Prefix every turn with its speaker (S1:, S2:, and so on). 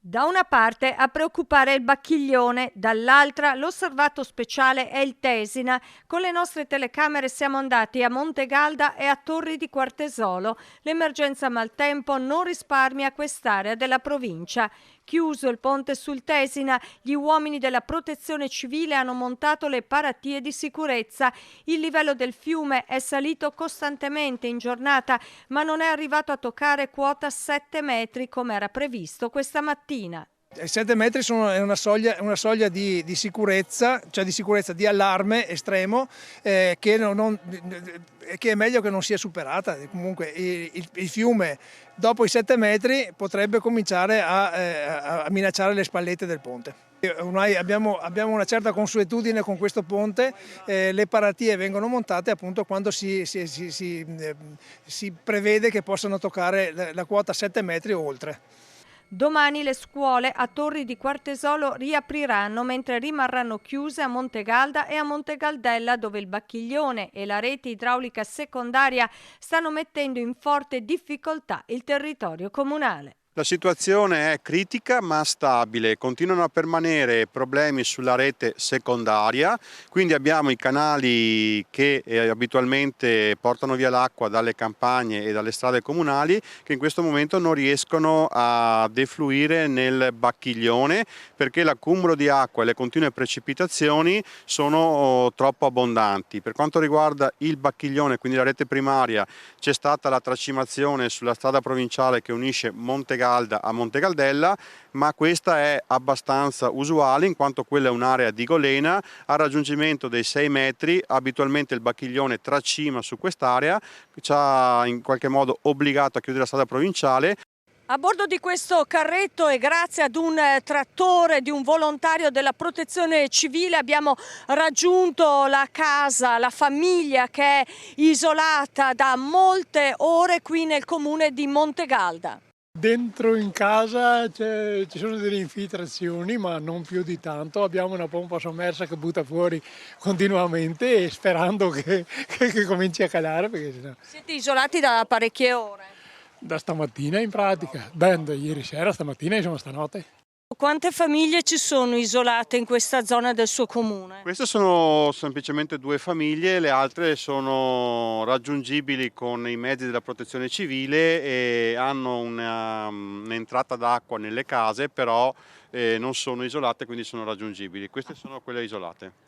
S1: Da una parte a preoccupare il Bacchiglione, dall'altra l'osservato speciale è il Tesina. Con le nostre telecamere siamo andati a Montegalda e a Torri di Quartesolo. L'emergenza maltempo non risparmia quest'area della provincia. Chiuso il ponte sul Tesina, gli uomini della Protezione Civile hanno montato le paratie di sicurezza. Il livello del fiume è salito costantemente in giornata, ma non è arrivato a toccare quota 7 metri come era previsto questa mattina.
S2: 7 metri è una soglia di sicurezza, cioè di sicurezza, di allarme estremo, che è meglio che non sia superata. Comunque il fiume dopo i 7 metri potrebbe cominciare a minacciare le spallette del ponte. Ormai abbiamo una certa consuetudine con questo ponte, le paratie vengono montate appunto quando si prevede che possano toccare la quota 7 metri o oltre.
S1: Domani le scuole a Torri di Quartesolo riapriranno, mentre rimarranno chiuse a Montegalda e a Montegaldella, dove il Bacchiglione e la rete idraulica secondaria stanno mettendo in forte difficoltà il territorio comunale.
S3: La situazione è critica ma stabile, continuano a permanere problemi sulla rete secondaria, quindi abbiamo i canali che abitualmente portano via l'acqua dalle campagne e dalle strade comunali che in questo momento non riescono a defluire nel Bacchiglione perché l'accumulo di acqua e le continue precipitazioni sono troppo abbondanti. Per quanto riguarda il Bacchiglione, quindi la rete primaria, c'è stata la tracimazione sulla strada provinciale che unisce Montegalda a Montegaldella, ma questa è abbastanza usuale in quanto quella è un'area di golena. Al raggiungimento dei 6 metri abitualmente il Bacchiglione tracima su quest'area, ci ha in qualche modo obbligato a chiudere la strada provinciale.
S1: A bordo di questo carretto e grazie ad un trattore di un volontario della Protezione Civile abbiamo raggiunto la casa, la famiglia che è isolata da molte ore qui nel comune di Montegalda.
S4: Dentro in casa ci sono delle infiltrazioni, ma non più di tanto. Abbiamo una pompa sommersa che butta fuori continuamente e sperando che cominci a calare. Perché sennò...
S1: Siete isolati da parecchie ore?
S4: Da stamattina in pratica. Beh, da ieri sera, stamattina, insomma stanotte.
S1: Quante famiglie ci sono isolate in questa zona del suo comune?
S3: Queste sono semplicemente 2 famiglie, le altre sono raggiungibili con i mezzi della protezione civile e hanno un'entrata d'acqua nelle case, però non sono isolate, quindi sono raggiungibili. Queste sono quelle isolate.